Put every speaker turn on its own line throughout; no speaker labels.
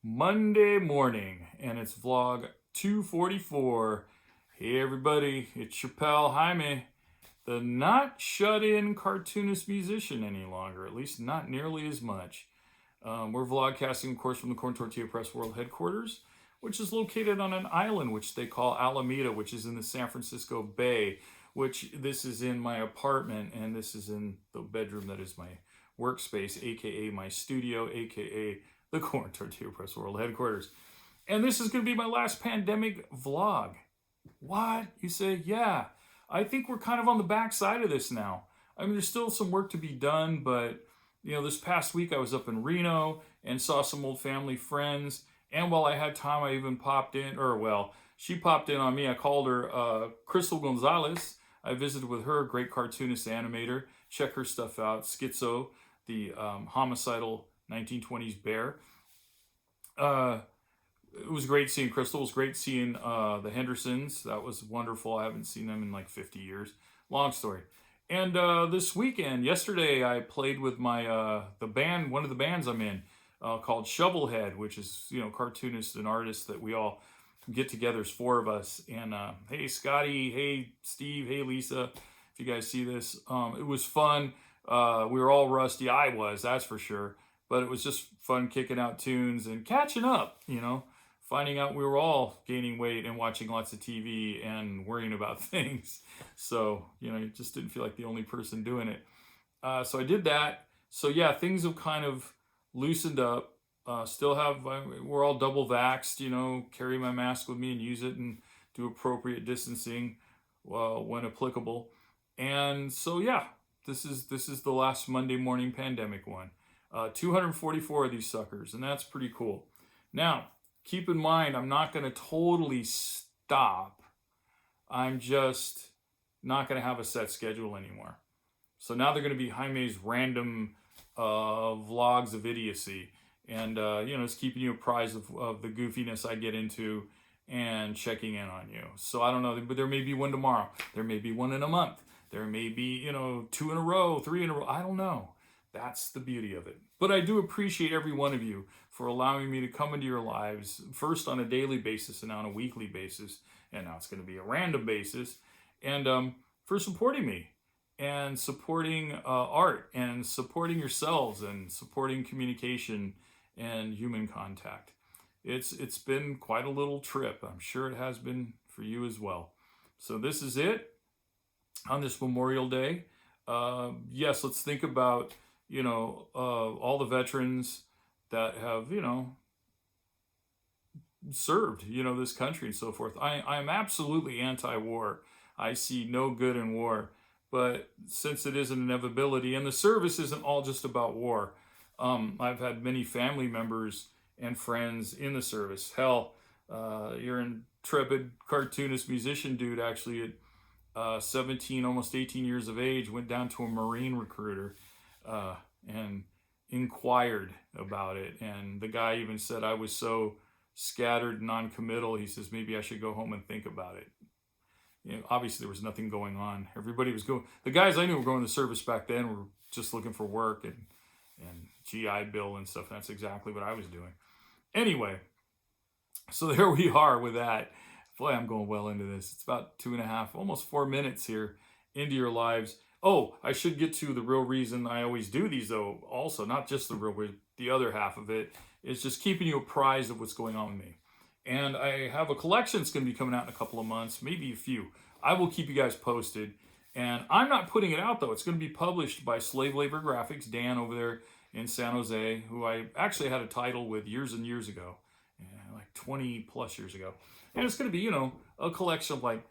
Monday morning, and it's vlog 244. Hey everybody, it's your pal Jaime, the not shut-in cartoonist musician any longer, at least not nearly as much. We're vlogcasting, of course, from the Corn Tortilla Press World headquarters, which is located on an island which they call Alameda, which is in the San Francisco Bay, which this is in my apartment, and this is in the bedroom that is my workspace, aka my studio, aka the Corn Tortilla Press World headquarters. And this is going to be my last pandemic vlog. What? You say, yeah. I think we're kind of on the back side of this now. I mean, there's still some work to be done, but this past week I was up in Reno and saw some old family friends. And while I had time, I even popped in, she popped in on me. I called her Crystal Gonzalez. I visited with her, a great cartoonist animator. Check her stuff out. Schizo, the homicidal 1920s bear. It was great seeing Crystal. It was great seeing the Hendersons. That was wonderful. I haven't seen them in like 50 years. Long story. And this weekend, yesterday, I played with my the band, one of the bands I'm in, called Shovelhead, which is cartoonists and artists that we all get together. There's four of us. And hey Scotty, hey Steve, hey Lisa, if you guys see this, it was fun. We were all rusty. I was, that's for sure. But it was just fun kicking out tunes and catching up, finding out we were all gaining weight and watching lots of TV and worrying about things. So, you just didn't feel like the only person doing it. So I did that. So yeah, things have kind of loosened up. We're all double vaxxed, carry my mask with me and use it and do appropriate distancing when applicable. And so yeah, this is the last Monday morning pandemic one. 244 of these suckers, and that's pretty cool. Now, keep in mind, I'm not going to totally stop. I'm just not going to have a set schedule anymore. So now they're going to be Jaime's random vlogs of idiocy. And, it's keeping you apprised of the goofiness I get into and checking in on you. So I don't know, but there may be one tomorrow. There may be one in a month. There may be, 2 in a row, 3 in a row. I don't know. That's the beauty of it. But I do appreciate every one of you for allowing me to come into your lives, first on a daily basis and now on a weekly basis, and now it's going to be a random basis, and for supporting me and supporting art and supporting yourselves and supporting communication and human contact. It's been quite a little trip. I'm sure it has been for you as well. So this is it on this Memorial Day. Yes, let's think about all the veterans that have, served, this country and so forth. I'm absolutely anti-war. I see no good in war. But since it is an inevitability, and the service isn't all just about war, I've had many family members and friends in the service. Hell, your intrepid cartoonist musician dude actually at 17, almost 18 years of age, went down to a Marine recruiter and inquired about it. And the guy even said, I was so scattered and non-committal, he says, maybe I should go home and think about it. Obviously there was nothing going on. Everybody was going, the guys I knew were going to service back then were just looking for work and GI Bill and stuff. That's exactly what I was doing. Anyway, so there we are with that. Boy, I'm going well into this. It's about 2.5, almost 4 minutes here into your lives. Oh, I should get to the real reason I always do these, though, also, not just the real reason, the other half of it is just keeping you apprised of what's going on with me. And I have a collection that's going to be coming out in a couple of months, maybe a few. I will keep you guys posted. And I'm not putting it out, though. It's going to be published by Slave Labor Graphics, Dan over there in San Jose, who I actually had a title with years and years ago, like 20 plus years ago. And it's going to be, a collection of like,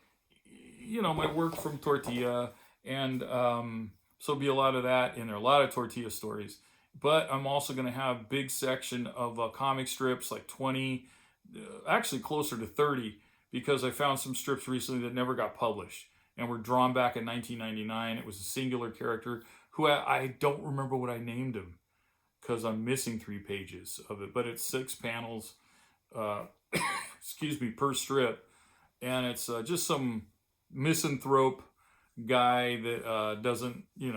my work from Tortilla. And so there'll be a lot of that in there, a lot of Tortilla stories. But I'm also going to have big section of comic strips, like 20, actually closer to 30, because I found some strips recently that never got published and were drawn back in 1999. It was a singular character who I don't remember what I named him because I'm missing 3 pages of it. But it's 6 panels, per strip. And it's just some misanthrope guy that doesn't, he's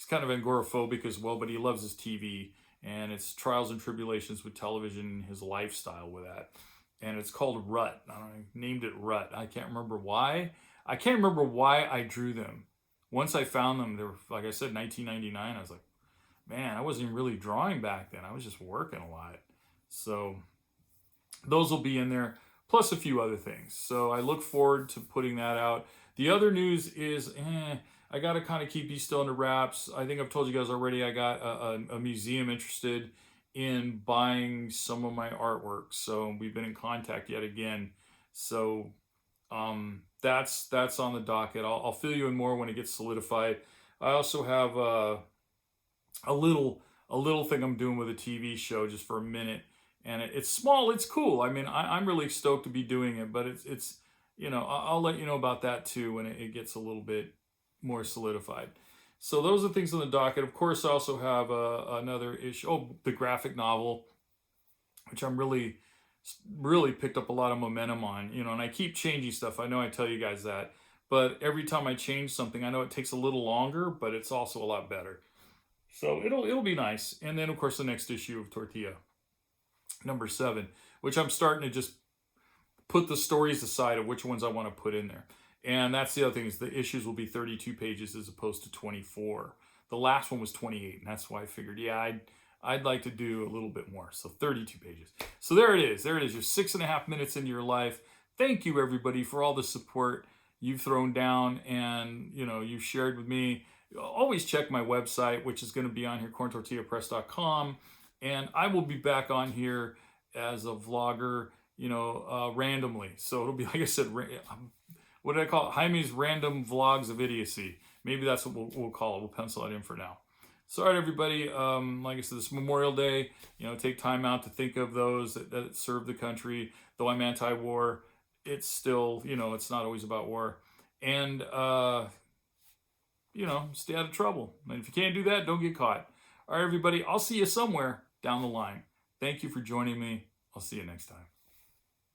kind of agoraphobic as well, but he loves his TV and it's trials and tribulations with television, his lifestyle with that. And it's called Rut. I named it Rut. I can't remember why. I can't remember why I drew them. Once I found them, they were, like I said, 1999. I was like, man, I wasn't even really drawing back then. I was just working a lot. So those will be in there, plus a few other things. So I look forward to putting that out. The other news is, I got to kind of keep these still under wraps. I think I've told you guys already, I got a museum interested in buying some of my artwork. So we've been in contact yet again. So that's on the docket. I'll fill you in more when it gets solidified. I also have a little thing I'm doing with a TV show just for a minute, and it's small. It's cool. I mean, I'm really stoked to be doing it, but it's I'll let you know about that too when it gets a little bit more solidified. So those are things on the docket. Of course, I also have another issue. Oh, the graphic novel, which I'm really picked up a lot of momentum on. And I keep changing stuff. I know I tell you guys that, but every time I change something, I know it takes a little longer, but it's also a lot better. So it'll be nice. And then of course the next issue of Tortilla, number 7, which I'm starting to just put the stories aside of which ones I want to put in there. And that's the other thing, is the issues will be 32 pages as opposed to 24. The last one was 28, and that's why I figured, yeah, I'd like to do a little bit more. So 32 pages. So there it is. There it is. You're 6.5 minutes into your life. Thank you, everybody, for all the support you've thrown down and, you've shared with me. Always check my website, which is going to be on here, corntortillapress.com. And I will be back on here as a vlogger, randomly. So it'll be, like I said, what did I call it? Jaime's Random Vlogs of Idiocy. Maybe that's what we'll call it. We'll pencil that in for now. So, all right, everybody. Like I said, this Memorial Day, take time out to think of those that served the country. Though I'm anti-war, it's still, it's not always about war. And, stay out of trouble. And if you can't do that, don't get caught. All right, everybody. I'll see you somewhere down the line. Thank you for joining me. I'll see you next time.